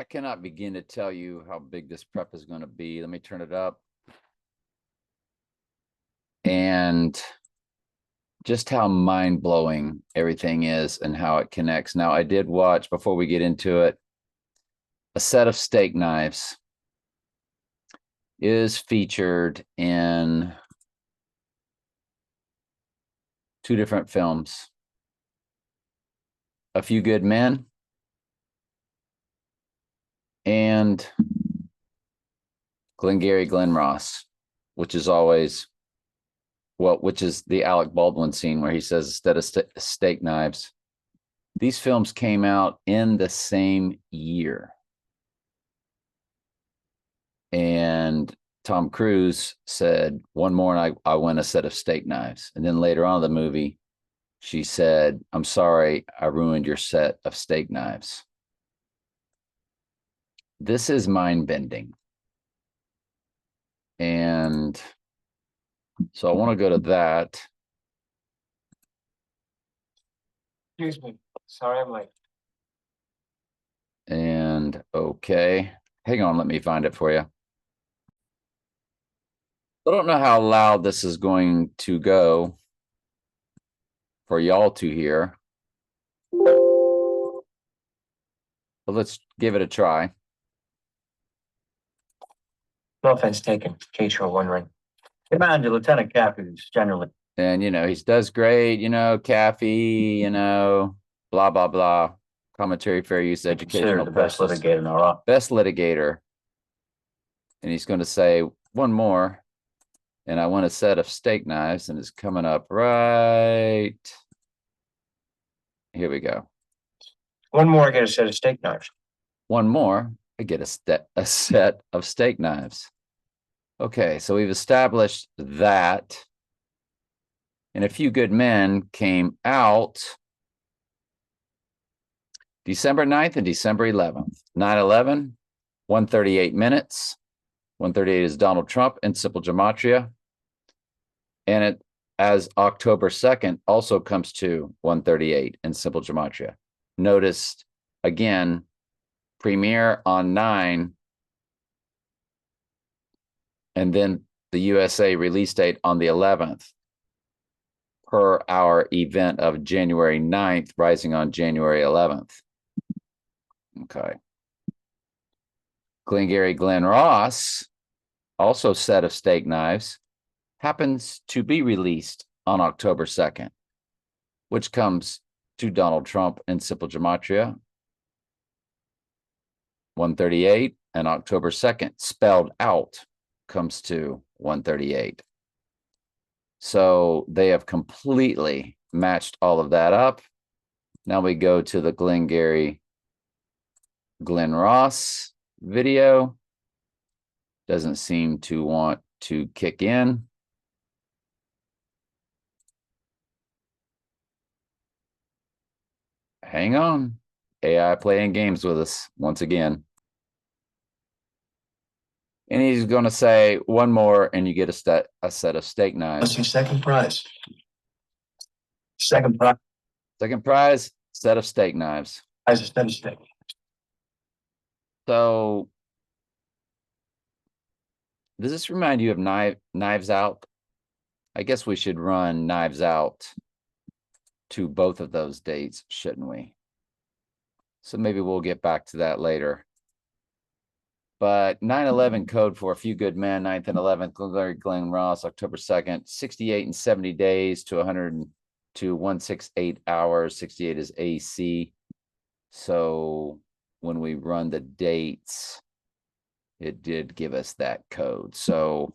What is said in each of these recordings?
I cannot begin to tell you how big this prep is going to be. Let me turn it up. And just how mind-blowing everything is and how it connects. Now, I did watch, before we get into it, a set of steak knives is featured in 2 different films. A Few Good Men and Glengarry Glen Ross, which is always, well, which is the Alec Baldwin scene where he says, instead of steak knives. These films came out in the same year. And Tom Cruise said, one more and I win a set of steak knives. And then later on in the movie, she said, I'm sorry, I ruined your set of steak knives. This is mind-bending. And so I want to go to that. Excuse me. Sorry, I'm late. And okay, hang on, let me find it for you. I don't know how loud this is going to go for y'all to hear, but let's give it a try. No offense taken, in case you're wondering. Commander, Lieutenant Caffey's generally. And, you know, he does great, you know, Caffey, you know, blah, blah, blah. Commentary, fair use, educational. The best litigator in our office. Best litigator. And he's going to say one more. And I want a set of steak knives, and it's coming up right. Here we go. One more, I get a set of steak knives. One more, I get a set of steak knives. Okay, so we've established that. And A Few Good Men came out December 9th and December 11th. 9/11, 138 minutes. 138 is Donald Trump and Simple Gematria. And it, as October 2nd, also comes to 138 in Simple Gematria. Notice, again, premiere on 9, and then the USA release date on the 11th, per our event of January 9th, rising on January 11th. Okay. Glengarry Glen Ross, also set of steak knives, happens to be released on October 2nd, which comes to Donald Trump and Simple Gematria. 138, and October 2nd, spelled out, comes to 138. So they have completely matched all of that up. Now we go to the Glengarry Glen Ross video. Doesn't seem to want to kick in. Hang on. AI playing games with us once again. And he's going to say one more, and you get a set of steak knives. That's your second prize. Second prize. Second prize, set of steak knives. As a set of steak. So, does this remind you of Knives Out? I guess we should run Knives Out to both of those dates, shouldn't we? So maybe we'll get back to that later. But 9/11 code for A Few Good Men, 9th and 11th, Glengarry Glen Ross, October 2nd, 68 and 70 days to 100 to 168 hours. 68 is AC. So when we run the dates, it did give us that code. So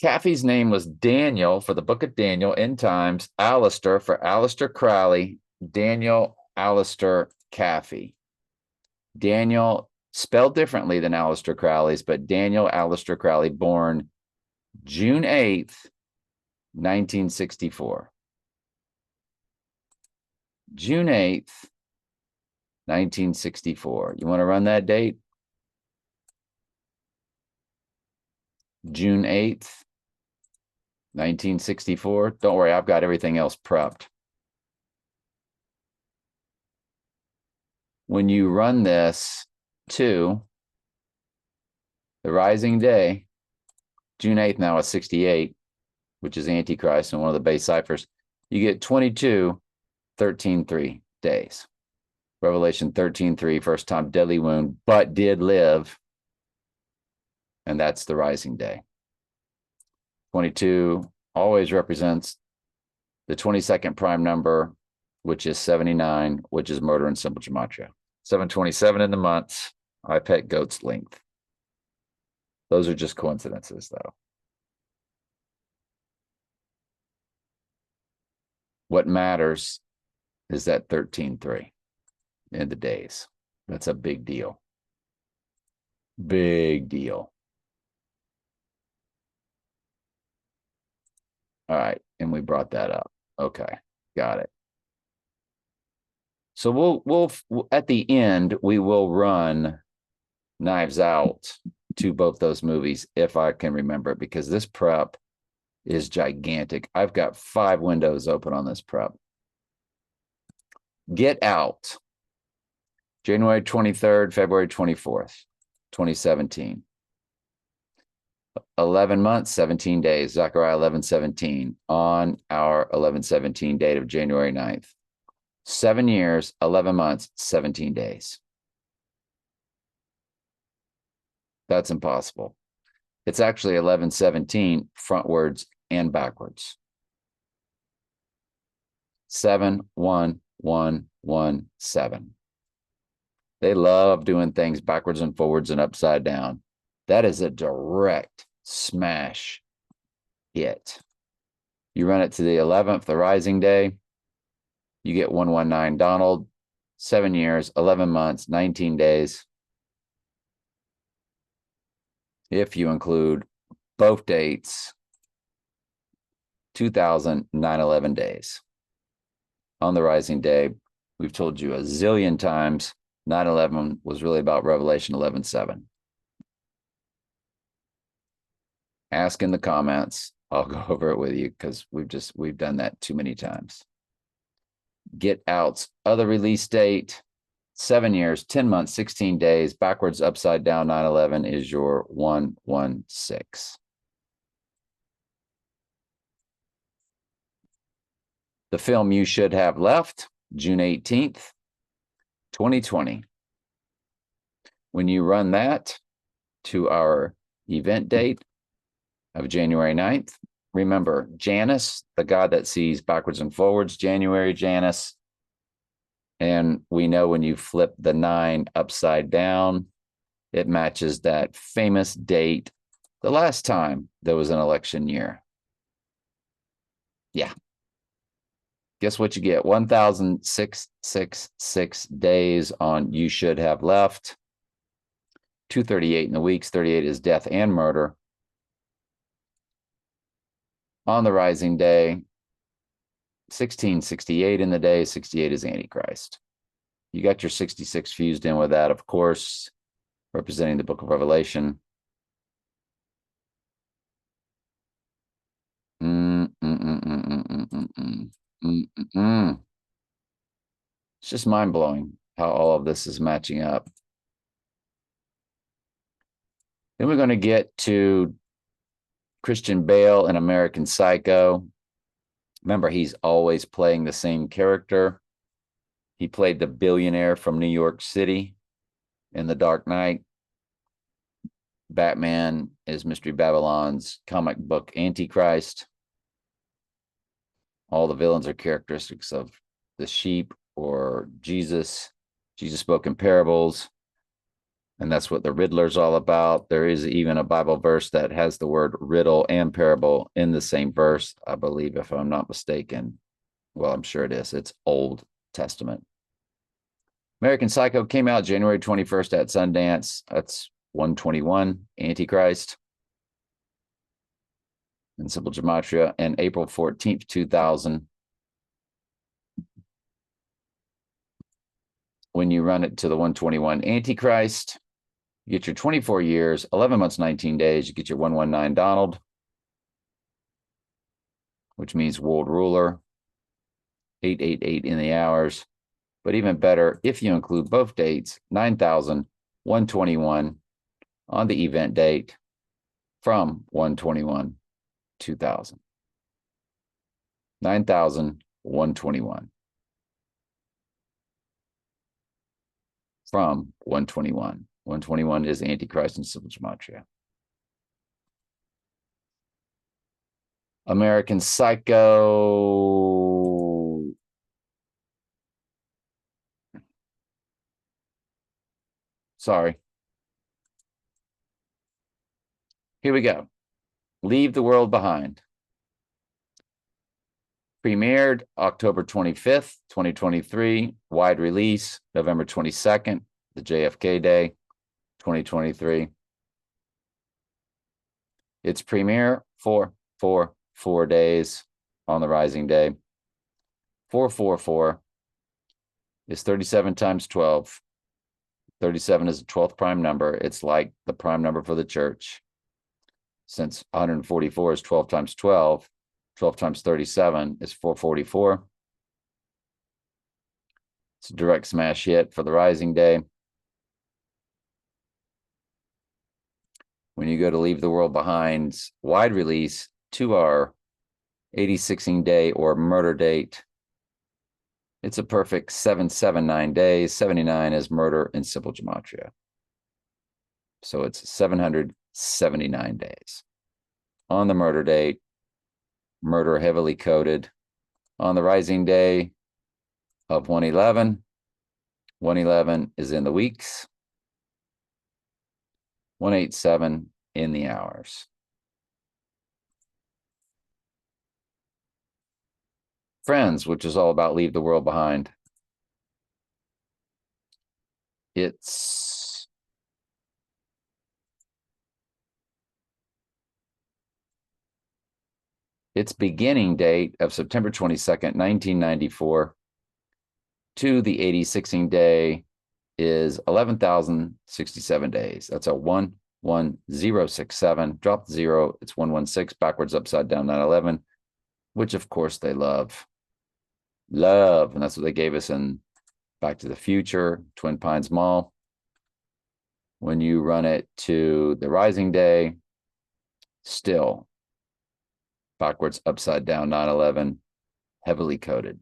Caffey's name was Daniel for the Book of Daniel, End Times, Alistair for Aleister Crowley, Daniel Alistair Caffey. Daniel, spelled differently than Aleister Crowley's, but Daniel Alistair Crowley, born June 8th, 1964. June 8th, 1964. You want to run that date? June 8th, 1964. Don't worry, I've got everything else prepped. when you run this to the rising day, June 8th now is 68, which is Antichrist and one of the base ciphers, you get 22, 13, 3 days. Revelation 13:3, first time deadly wound, but did live. And that's the rising day. 22 always represents the 22nd prime number, which is 79, which is murder in simple gematria. 727 in the months. I pet goat's length. Those are just coincidences, though. What matters is that 13:3 in the days. That's a big deal. Big deal. All right, and we brought that up. Okay, got it. So we'll at the end we will run Knives Out to both those movies if I can remember it, because this prep is gigantic. I've got 5 windows open on this prep. Get Out, January 23rd, February 24th, 2017. 11 months, 17 days, Zechariah 11:17, on our 11:17 date of January 9th. 7 years, 11 months, 17 days. That's impossible. It's actually 11:17 frontwards and backwards. 7, 1, 1, 1, 7. They love doing things backwards and forwards and upside down. That is a direct smash hit. You run it to the 11th, the rising day, you get 119 Donald, 7 years, 11 months, 19 days. If you include both dates, 2,911 days. On the rising day, we've told you a zillion times, 9/11 was really about Revelation 11:7. Ask in the comments. I'll go over it with you because we've done that too many times. Get Out's other release date, 7 years, 10 months, 16 days, backwards, upside down, 9/11 is your 116. The film You Should Have Left, June 18th, 2020. When you run that to our event date of January 9th, remember Janus, the God that sees backwards and forwards, January Janus. And we know when you flip the 9 upside down, it matches that famous date, the last time there was an election year. Yeah. Guess what you get? 1,666 days on You Should Have Left. 238 in the weeks. 38 is death and murder. On the rising day, 1668 in the day. 68 is Antichrist. You got your 66 fused in with that, of course, representing the book of Revelation. It's just mind-blowing how all of this is matching up. Then we're going to get to Christian Bale in American Psycho. Remember, he's always playing the same character. He played the billionaire from New York City in The Dark Knight. Batman is Mystery Babylon's comic book Antichrist. All the villains are characteristics of the sheep or Jesus. Jesus spoke in parables. And that's what the Riddler's all about. There is even a Bible verse that has the word riddle and parable in the same verse, I believe, if I'm not mistaken. Well, I'm sure it is. It's Old Testament. American Psycho came out January 21st at Sundance. That's 121, Antichrist in simple gematria, and April 14th, 2000. When you run it to the 121 Antichrist, you get your 24 years, 11 months, 19 days. You get your 119 Donald, which means world ruler, 888 in the hours. but even better if you include both dates, 9,121 on the event date from 1/21/2000. 9,121 from 1/21. 1/21 is Antichrist in simple gematria. American Psycho. Sorry. Here we go. Leave the World Behind. Premiered October 25th, 2023. Wide release November 22nd, the JFK Day, 2023. Its premiere 4 days on the Rising Day. 444 is 37 times 12. 37 is the 12th prime number. It's like the prime number for the church. Since 144 is 12 times 12, 12 times 37 is 444. It's a direct smash hit for the Rising Day. When you go to Leave the World Behind's wide release, 2-hour 86ing day or murder date, it's a perfect 779 days. 79 is murder in simple gematria. So it's 779 days. On the murder date, murder heavily coded. On the Rising Day of 111, 111 is in the weeks. 187 in the hours. Friends, which is all about Leave the World Behind. Its beginning date of September 22nd, 1994 to the 86ing day is 11,067 days. That's a 11067. Drop the 0. It's 116 backwards, upside down, 911, which of course they love. And that's what they gave us in Back to the Future, Twin Pines Mall. When you run it to the Rising Day, still backwards, upside down, 911, heavily coded.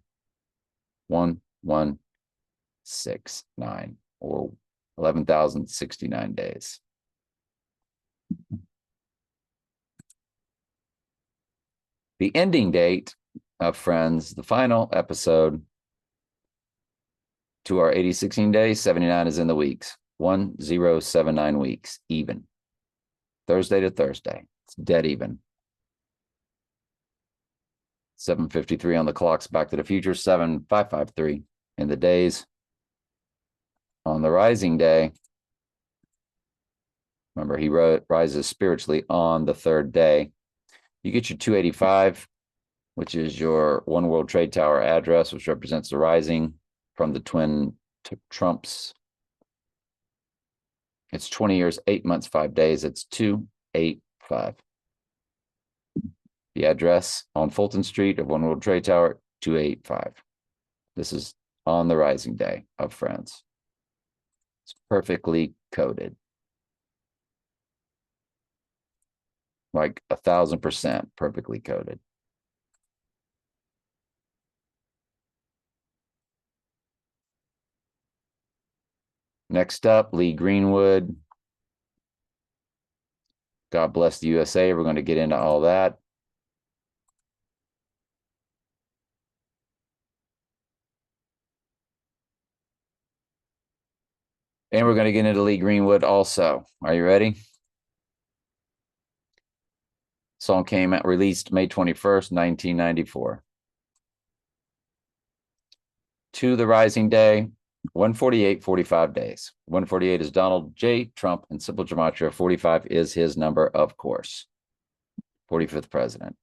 1169 or 11,069 days. The ending date of Friends, the final episode to our 86ing days, 79 is in the weeks. 1079 weeks, even. Thursday to Thursday. It's dead even. 7:53 on the clocks, Back to the Future, 7553 in the days. On the Rising Day, remember, he rises spiritually on the third day. You get your 285, which is your One World Trade Tower address, which represents the rising from the twin Trumps. It's 20 years, 8 months, 5 days. It's 285. The address on Fulton Street of One World Trade Tower, 285. This is on the Rising Day of Friends. It's perfectly coded. Like 1,000% perfectly coded. Next up, Lee Greenwood. God bless the USA. We're going to get into all that. And we're going to get into Lee Greenwood also. Are you ready? Song came out, released May 21st, 1994. To the Rising Day, 148, 45 days. 148 is Donald J. Trump in simple gematria. 45 is his number, of course. 45th president.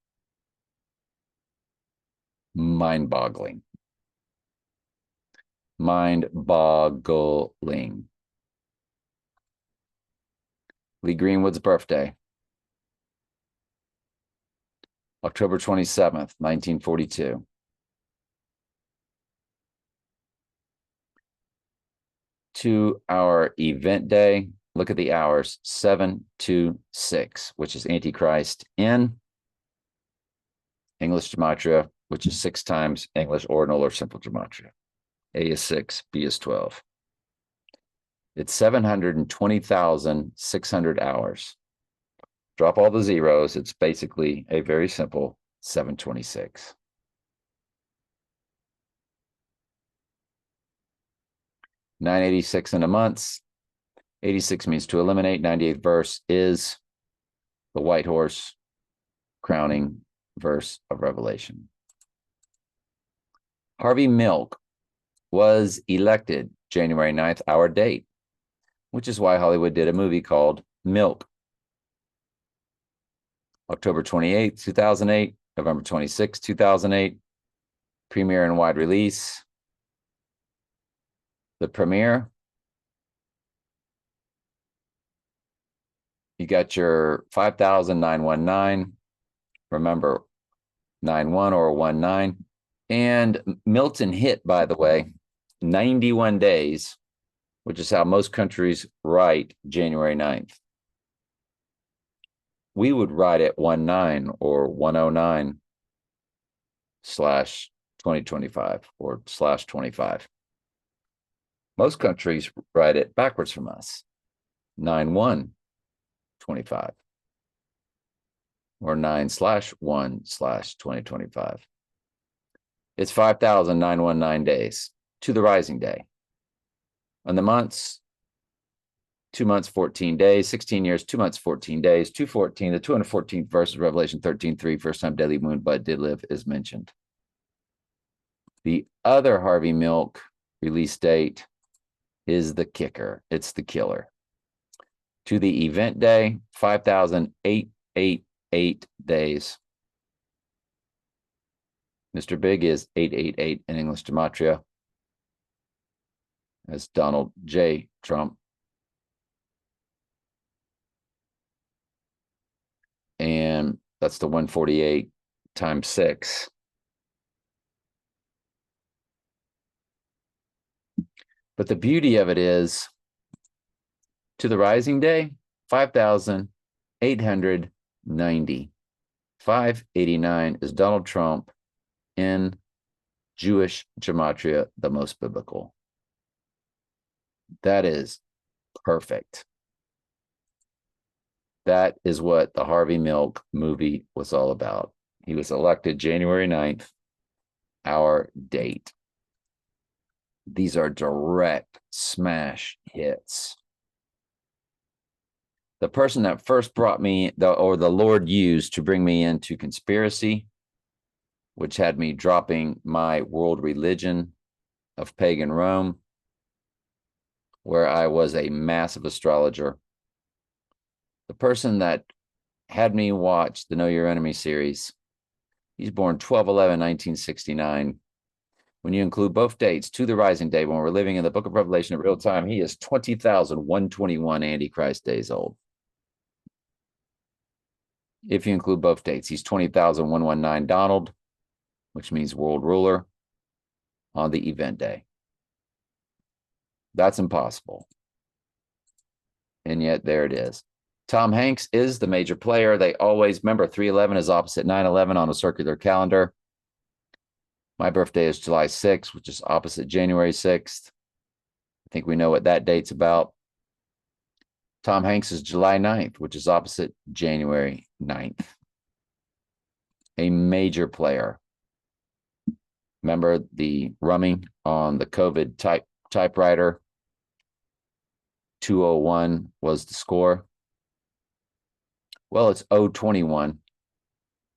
Mind-boggling. Mind-boggling. Lee Greenwood's birthday. October 27th, 1942. to our event day. Look at the hours, 7 to 6, which is Antichrist in English gematria, which is 6 times English ordinal or simple gematria. A is 6, B is 12. It's 720,600 hours. Drop all the zeros. It's basically a very simple 726. $986 in a month. 86 means to eliminate. 98th verse is the white horse crowning verse of Revelation. Harvey Milk was elected January 9th, our date, which is why Hollywood did a movie called Milk. October 28th, 2008, November 26th, 2008, premiere and wide release. The premiere, you got your 5,919. Remember, 91 or 19. And Milton hit, by the way, 91 days, which is how most countries write January 9th. We would write it 19 or 109 / 2025 or /25. Most countries write it backwards from us, 9/1/25 or 9/1/2025. It's 5,919 days to the rising day. On the months, 2 months, 14 days, 16 years, 2 months, 14 days, 214, the 214th verse of Revelation 13:3, first time Daily Moon Bud did live is mentioned. The other Harvey Milk release date is the kicker. It's the killer. To the event day, 5,888 days. Mr. Big is 888 in English gematria. As Donald J. Trump. And that's the 148 times 6. But the beauty of it is, to the rising day, 5,890. 589 is Donald Trump in Jewish gematria, the most biblical. That is perfect. That is what the Harvey Milk movie was all about. He was elected January 9th, our date. These are direct smash hits. The person that first brought me, the Lord used to bring me into conspiracy, which had me dropping my world religion of pagan Rome, where I was a massive astrologer. The person that had me watch the Know Your Enemy series, he's born 12/11/1969. When you include both dates to the rising day, when we're living in the book of Revelation in real time, he is 20,121 Antichrist days old. If you include both dates, he's 20,119 Donald, which means world ruler, on the event day. That's impossible. And yet there it is. Tom Hanks is the major player. They always remember 3/11 is opposite 9/11 on a circular calendar. My birthday is July 6th, which is opposite January 6th. I think we know what that date's about. Tom Hanks is July 9th, which is opposite January 9th. A major player. Remember the rumming on the COVID typewriter? 201 was the score. Well, it's 021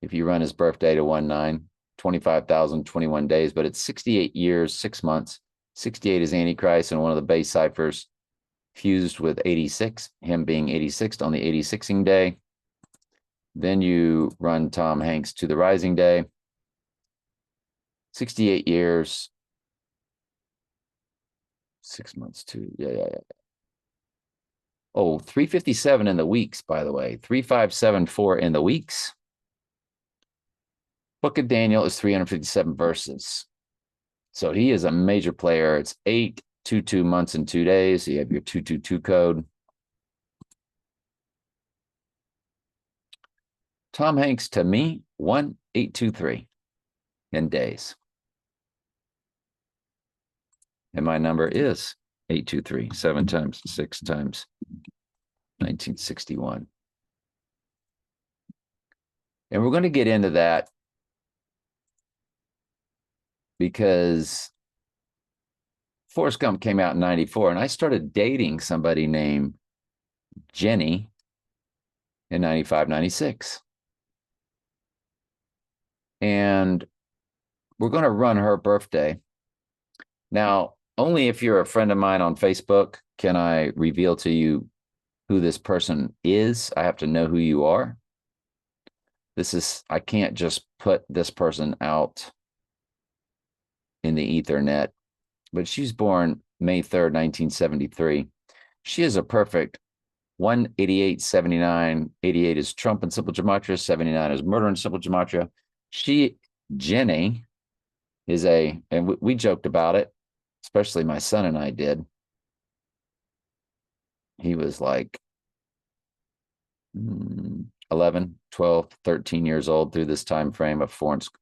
if you run his birthday to 19, 25,021 days, but it's 68 years, 6 months. 68 is Antichrist, and one of the base ciphers fused with 86, him being 86th on the 86ing day. Then you run Tom Hanks to the rising day. 68 years, 6 months too. Yeah. Oh, 357 in the weeks, by the way. 3574 in the weeks. Book of Daniel is 357 verses. So he is a major player. It's 8 22 months and 2 days. You have your 222 code. Tom Hanks to me, 1823 in days. And my number is 823, 7 times 6 times 1961. And we're going to get into that because Forrest Gump came out in 94, and I started dating somebody named Jenny in 95, 96. And we're going to run her birthday. Now, only if you're a friend of mine on Facebook can I reveal to you who this person is. I have to know who you are. I can't just put this person out in the Ethernet, but she's born May 3rd, 1973. She is a perfect 188, 79. 88 is Trump in Simple Gematria. 79 is Murder in Simple Gematria. Jenny, is and we joked about it, especially my son and I did. He was like 11, 12, 13 years old through this time frame of Forrest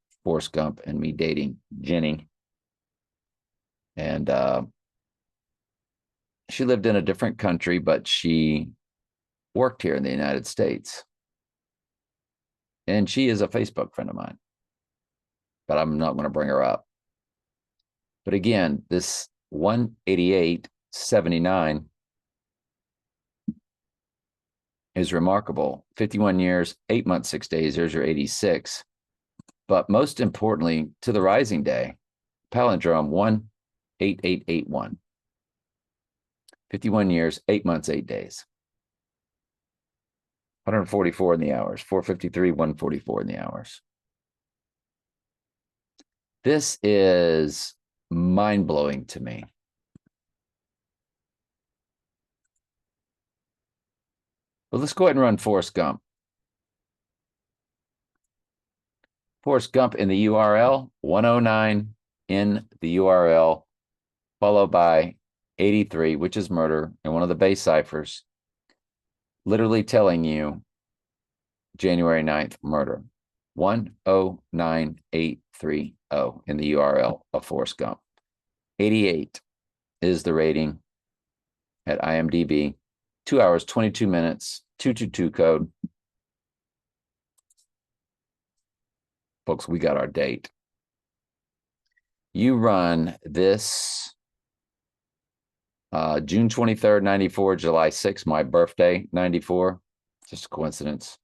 Gump and me dating Jenny. And she lived in a different country, but she worked here in the United States. And she is a Facebook friend of mine, but I'm not going to bring her up. But again, this 188.79 is remarkable. 51 years, 8 months, 6 days. There's your 86. But most importantly, to the rising day, palindrome 18881. 51 years, 8 months, 8 days. 144 in the hours, 453, 144 in the hours. This is mind-blowing to me. But let's go ahead and run Forrest Gump. Forrest Gump in the URL, 109 in the URL, followed by 83, which is murder, and one of the base ciphers, literally telling you January 9th murder. 109830 in the URL of Forrest Gump. 88 is the rating at IMDb. 2 hours, 22 minutes, 222 code. Folks, we got our date. You run this June 23rd, 94, July 6th, my birthday, 94. Just a coincidence.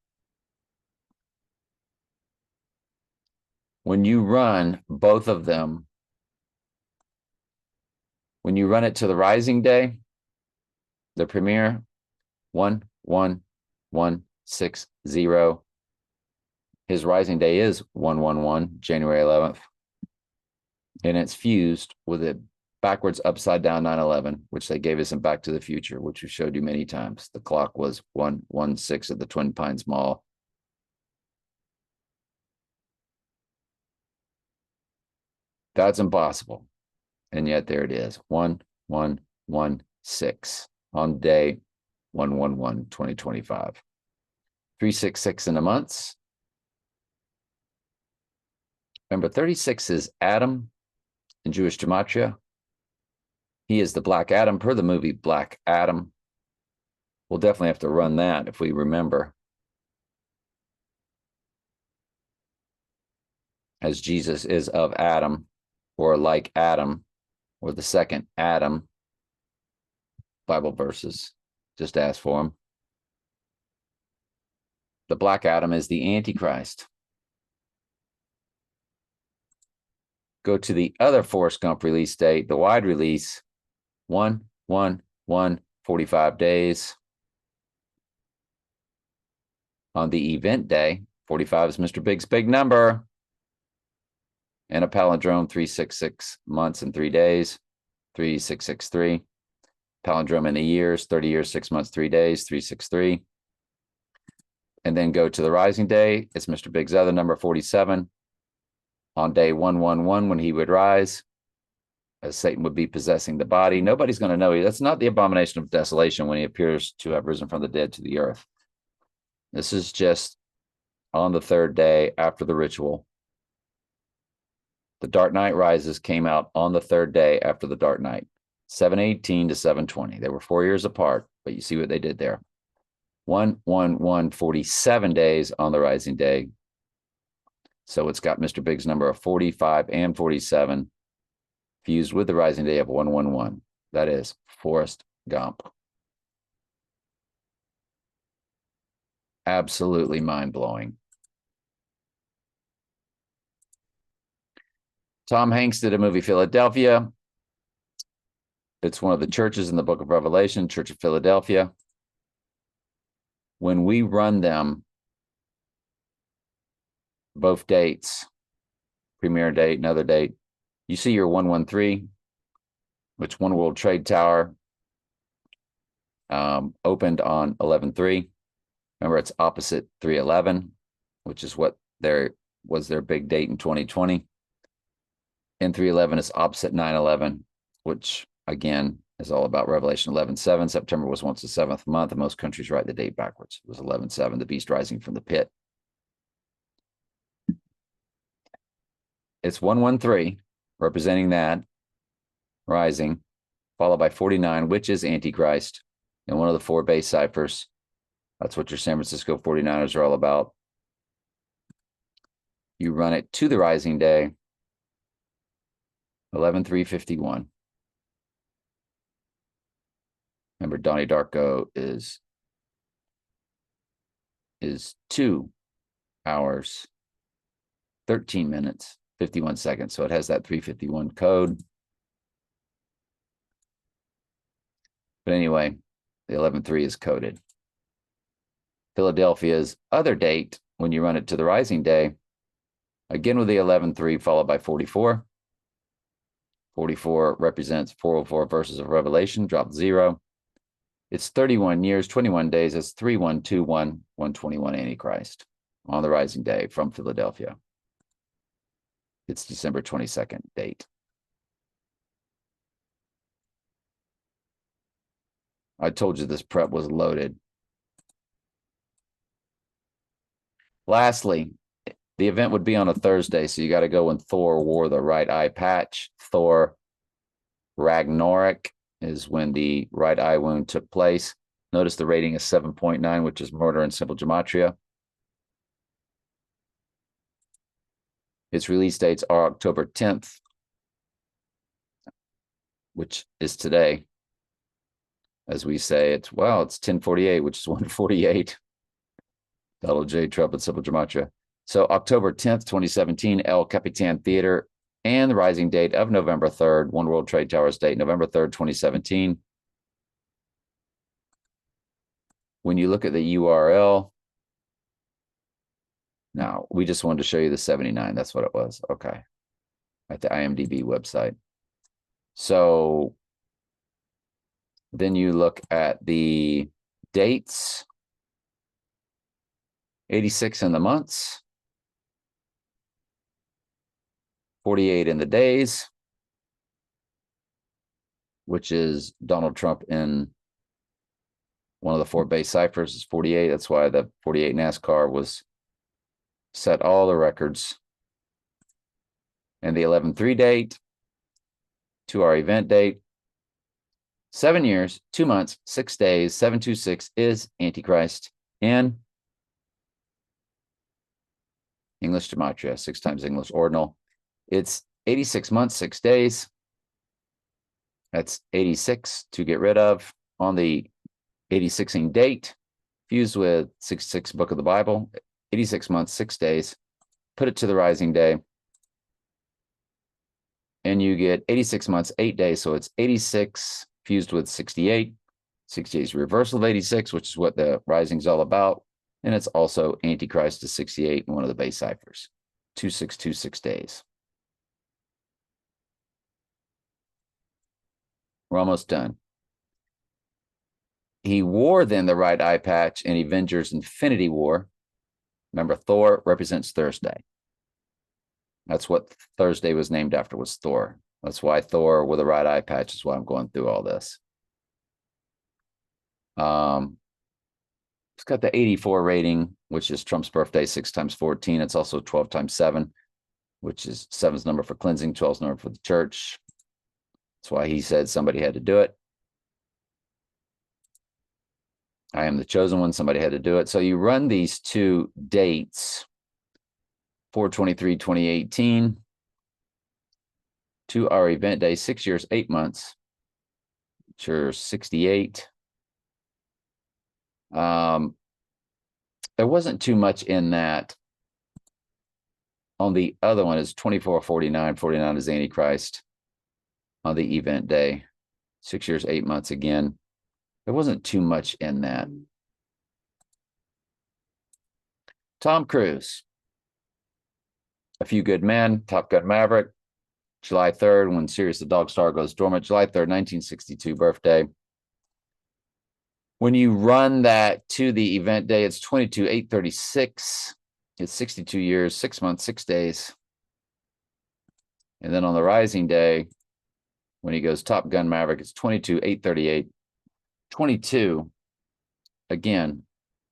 When you run both of them, when you run it to the rising day, the premiere, 11160. His rising day is 111, January 11th. And it's fused with a backwards upside down 9/11, which they gave us in Back to the Future, which we showed you many times. The clock was 116 at the Twin Pines Mall. That's impossible. And yet there it is, 1116 on day 1/11/2025. 366 in the months. Remember, 36 is Adam in Jewish Gematria. He is the Black Adam per the movie Black Adam. We'll definitely have to run that if we remember. As Jesus is of Adam, or like Adam, or the second Adam. Bible verses, just ask for him. The Black Adam is the Antichrist. Go to the other Forrest Gump release date, the wide release, 1/1/1, 45 days. On the event day, 45 is Mr. Big's big number. And a palindrome, 366 months and 3 days, 3663. Palindrome in the years, 30 years, 6 months, 3 days, 363. And then go to the rising day. It's Mr. Big's other number, 47. On day 111, when he would rise, as Satan would be possessing the body. Nobody's going to know. That's not the abomination of desolation when he appears to have risen from the dead to the earth. This is just on the third day after the ritual. The dark night rises came out on the third day after the dark night, 718 to 720. They were 4 years apart, but you see what they did there. 47 days on the rising day. So it's got Mr. Big's number of 45 and 47 fused with the rising day of 111. That is Forrest Gump. Absolutely mind-blowing. Tom Hanks did a movie, Philadelphia. It's one of the churches in the book of Revelation, Church of Philadelphia. When we run them, both dates, premiere date, another date, you see your 113, which One World Trade Tower opened on 11/3. Remember, it's opposite 3/11, which is what was their big date in 2020. And 3/11 is opposite 9/11, which again is all about Revelation 11:7. September was once the seventh month, and most countries write the date backwards. It was 11/7, the beast rising from the pit. It's 113, representing that rising, followed by 49, which is Antichrist, and one of the four base ciphers. That's what your San Francisco 49ers are all about. You run it to the rising day, 11/3/51. Remember, Donnie Darko is 2 hours, 13 minutes, 51 seconds. So it has that 351 code. But anyway, the 11/3 is coded. Philadelphia's other date, when you run it to the rising day, again with the 11/3 followed by 44. 44 represents 404 verses of Revelation, drop 0. It's 31 years, 21 days. It's 3121, 121 Antichrist on the rising day from Philadelphia. It's December 22nd date. I told you this prep was loaded. Lastly, the event would be on a Thursday, so you got to go when Thor wore the right eye patch. Thor Ragnarok is when the right eye wound took place. Notice the rating is 7.9, which is murder in simple gematria. Its release dates are October 10th, which is today. As we say, it's 10:48, which is 1:48. Donald J. Trump and simple gematria. So October 10th, 2017, El Capitan Theater, and the rising date of November 3rd, One World Trade Towers date, November 3rd, 2017. When you look at the URL, now we just wanted to show you the 79. That's what it was. Okay. At the IMDb website. So then you look at the dates, 86 in the months, 48 in the days, which is Donald Trump in one of the four base ciphers is 48. That's why the 48 NASCAR was set all the records. And the 11/3 date to our event date, 7 years, 2 months, 6 days, 726 is Antichrist in English gematria, 6 times English ordinal. It's 86 months, 6 days. That's 86 to get rid of on the 86ing date, fused with 66 book of the Bible, 86 months, 6 days. Put it to the rising day, and you get 86 months, 8 days. So it's 86 fused with 68. 68 is reversal of 86, which is what the rising is all about. And it's also Antichrist to 68 in one of the base ciphers. 2626 days. We're almost done. He wore then the right eye patch in Avengers Infinity War. Remember, Thor represents Thursday. That's what Thursday was named after, was Thor. That's why Thor with a right eye patch is why I'm going through all this. It's got the 84 rating, which is Trump's birthday, 6 times 14. It's also 12 times 7, which is 7's number for cleansing, 12's number for the church. That's why he said somebody had to do it. I am the chosen one. Somebody had to do it. So you run these two dates, 4/23/2018 to our event day, 6 years, 8 months, which are 68. There wasn't too much in that. On the other one is 24/49. 49 is Antichrist on the event day. 6 years, 8 months again. There wasn't too much in that. Tom Cruise. A Few Good Men, Top Gun Maverick. July 3rd, when Sirius the Dog Star goes dormant. July 3rd, 1962 birthday. When you run that to the event day, it's 22/8/36. It's 62 years, 6 months, 6 days. And then on the rising day, when he goes Top Gun Maverick, it's 22/8/38. 22, again,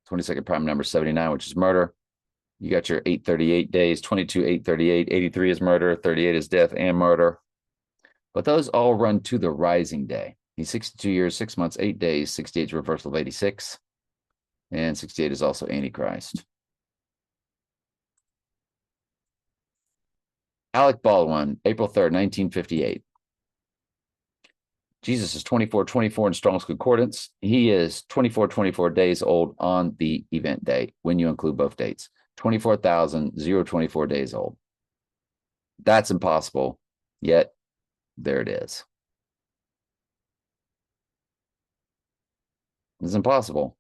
22nd prime number 79, which is murder. You got your 838 days, 22/8/38. 83 is murder, 38 is death and murder. But those all run to the rising day. He's 62 years, 6 months, 8 days. 68 is reversal of 86. And 68 is also Antichrist. Alec Baldwin, April 3rd, 1958. Jesus is 24/24 in Strong's Concordance. He is 24/24 days old on the event day when you include both dates. 24,024 days old. That's impossible, yet there it is. It's impossible,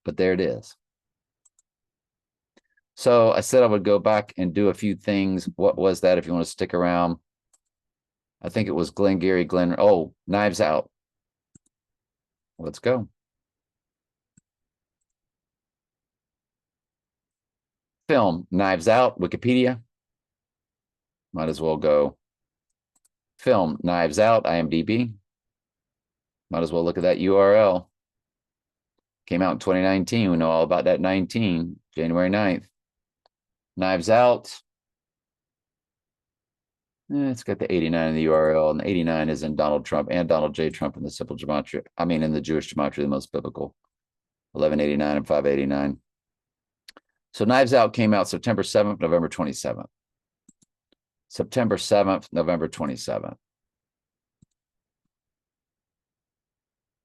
but there it is. So I said I would go back and do a few things. What was that? If you want to stick around, I think it was Glengarry Glen. Oh, Knives Out. Let's go. Film, Knives Out, Wikipedia. Might as well go. Film, Knives Out, IMDb. Might as well look at that URL. Came out in 2019. We know all about that 19, January 9th. Knives Out. It's got the 89 in the URL, and the 89 is in Donald Trump and Donald J. Trump in the simple gematria. I mean, in the Jewish gematria, the most biblical. 1189 and 589. So Knives Out came out September 7th, November 27th. September 7th, November 27th.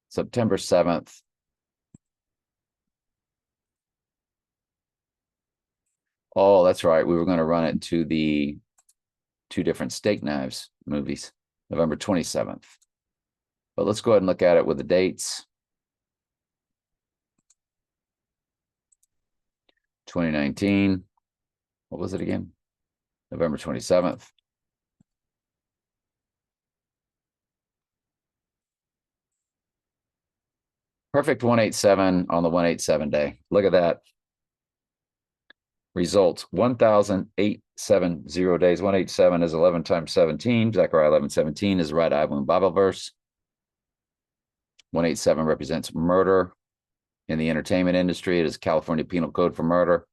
September 7th. Oh, that's right. We were going to run it to the 2 different Steak Knives movies, November 27th. But let's go ahead and look at it with the dates. 2019. What was it again? November 27th. Perfect 187 on the 187 day. Look at that. Results 1,870 days. 187 is 11 times 17. Zechariah 11:17 is the right eye wound Bible verse. 187 represents murder in the entertainment industry. It is California Penal Code for murder.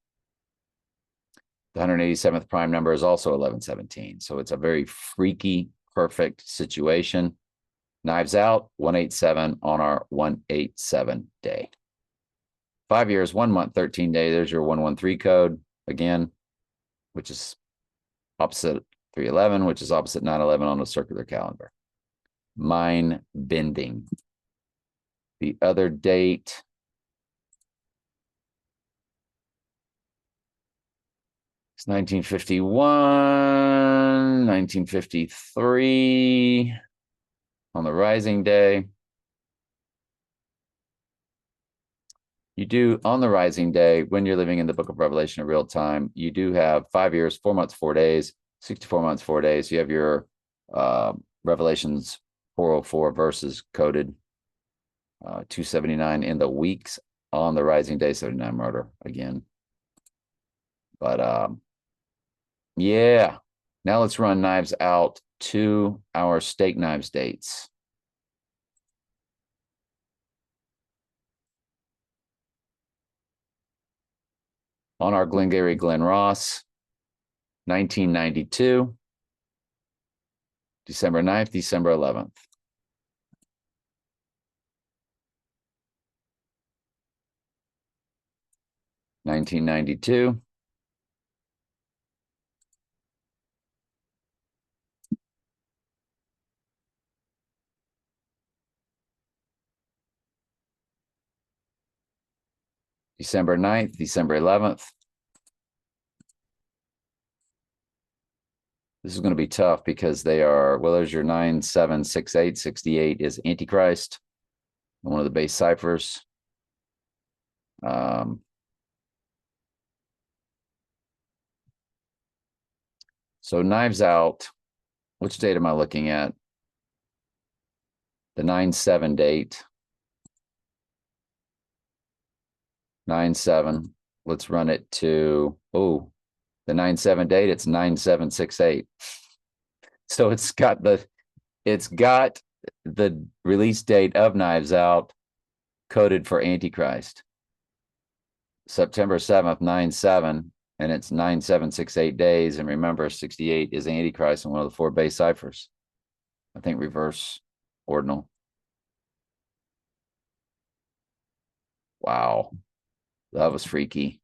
The 187th prime number is also 1117. So it's a very freaky, perfect situation. Knives Out, 187 on our 187 day. 5 years, 1 month, 13 days. There's your 113 code again, which is opposite 311, which is opposite 911 on a circular calendar. Mind bending. The other date. It's 1951, 1953 on the rising day. You do on the rising day, when you're living in the book of Revelation in real time, you do have 5 years, 4 months, 4 days, 64 months, 4 days. You have your Revelations 404 verses coded, 279 in the weeks on the rising day, 79 murder again. But yeah, Now let's run Knives Out to our Steak Knives dates. On our Glengarry Glen Ross, 1992, December 9th, December 11th. $19.92. December 9th, December 11th. This is going to be tough because they are, well, there's your 9, 7, 6, 8. 68 is Antichrist, one of the base ciphers. So Knives Out, which date am I looking at? The 9-7 date. 9-7. Let's run it to, oh, the 9-7 date, it's 9-7-6-8. So it's got the release date of Knives Out coded for Antichrist. September 7th, 9-7, and it's 9-7-6-8 days. And remember, 68 is Antichrist in one of the 4 base ciphers. I think reverse ordinal. Wow, that was freaky.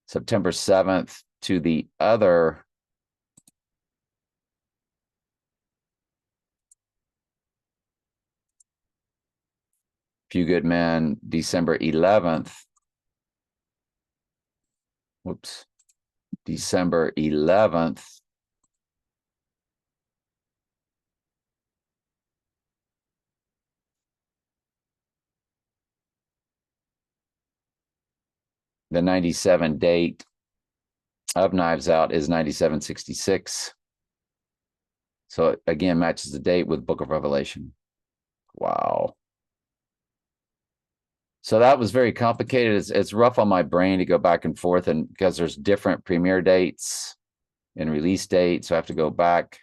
September 7th to the other Few Good Men, December 11th. Whoops. December 11th. The 97 date of Knives Out is 97-66. So it again matches the date with Book of Revelation. Wow. So that was very complicated. It's rough on my brain to go back and forth, and because there's different premiere dates and release dates, so I have to go back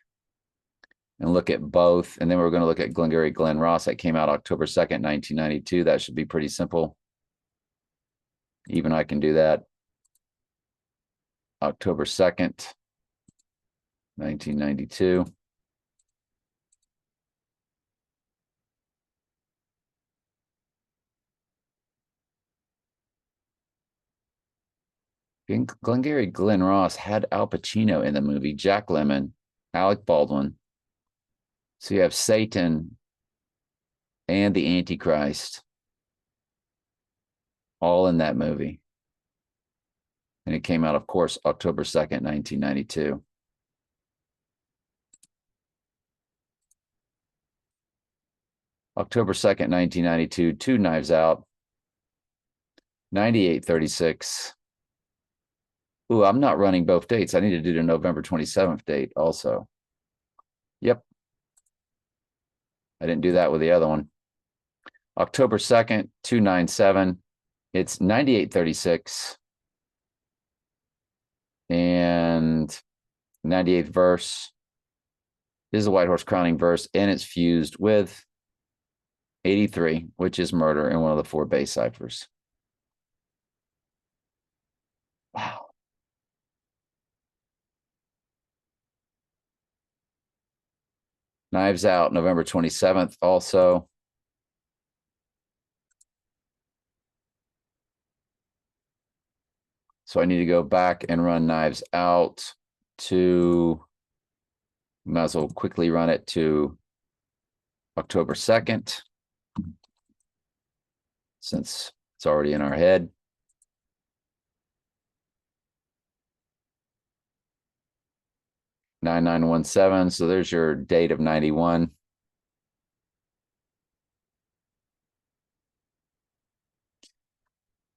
and look at both. And then we're going to look at Glengarry Glen Ross. That came out October 2nd, 1992. That should be pretty simple. Even I can do that. October 2nd, 1992. Glengarry Glen Ross had Al Pacino in the movie, Jack Lemmon, Alec Baldwin. So you have Satan and the Antichrist all in that movie. And it came out, of course, October 2nd, 1992. October 2nd, 1992, 2 Knives Out. 98-36. Ooh, I'm not running both dates. I need to do the November 27th date also. Yep. I didn't do that with the other one. October 2nd, 297. It's 98-36. And 98th verse is the White Horse Crowning verse, and it's fused with 83, which is murder in one of the 4 base ciphers. Wow. Knives Out, November 27th also. So I need to go back and run Knives Out to, might as well quickly run it to October 2nd, since it's already in our head. $9917. So there's your date of 91.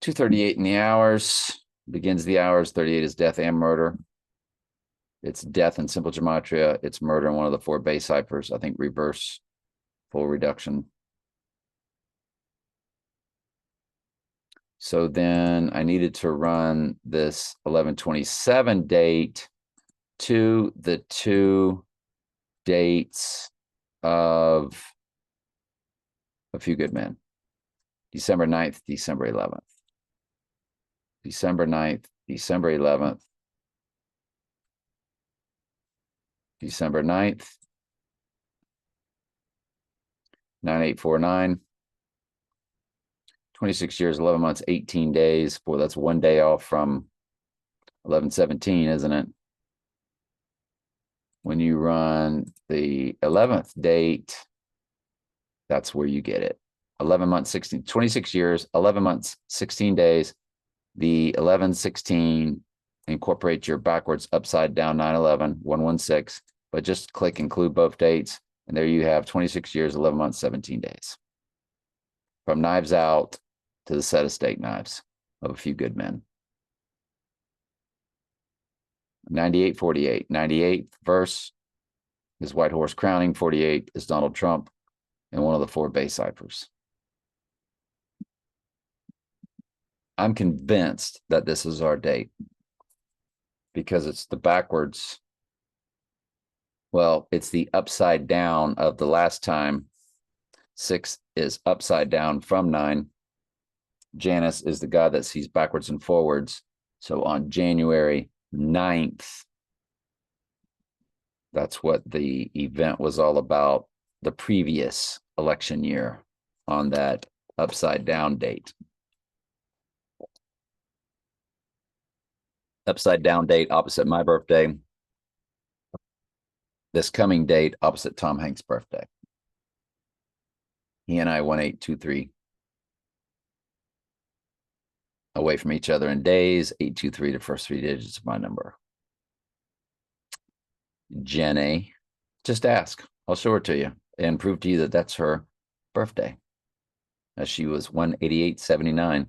$2:38 in the hours. Begins the hours. 38 is death and murder. It's death in simple gematria. It's murder in one of the 4 base ciphers. I think reverse full reduction. So then I needed to run this 11/27 date to the two dates of A Few Good Men. December 9th, December 11th. December 9th, December 11th. December 9th. 9849. 26 years, 11 months, 18 days. Boy, that's one day off from 1117, isn't it? When you run the 11th date, that's where you get it. 11 months, 26 years, 11 months, 16 days. The 1116 incorporate your backwards upside down 911, 116, but just click include both dates. And there you have 26 years, 11 months, 17 days. From Knives Out to the set of steak knives of A Few Good Men. 9848. 98th verse is White Horse Crowning. 48 is Donald Trump and one of the four bass ciphers. I'm convinced that this is our date because it's the backwards. Well, it's the upside down of the last time. 6 is upside down from 9. Janus is the god that sees backwards and forwards. So on January 9th, that's what the event was all about, the previous election year on that upside down date. Upside down date opposite my birthday. This coming date opposite Tom Hanks' birthday. He and I 1823 away from each other in days. 823, the first 3 digits of my number. Jenny, just ask. I'll show her to you and prove to you that that's her birthday. As she was 18879.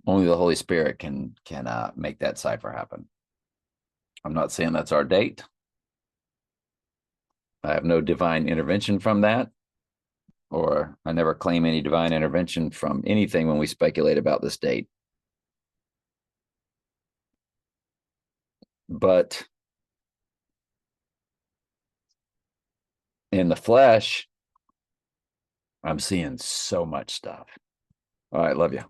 Only the Holy Spirit can make that cipher happen. I'm not saying that's our date. I have no divine intervention from that, or I never claim any divine intervention from anything when we speculate about this date. But in the flesh, I'm seeing so much stuff. All right, love you.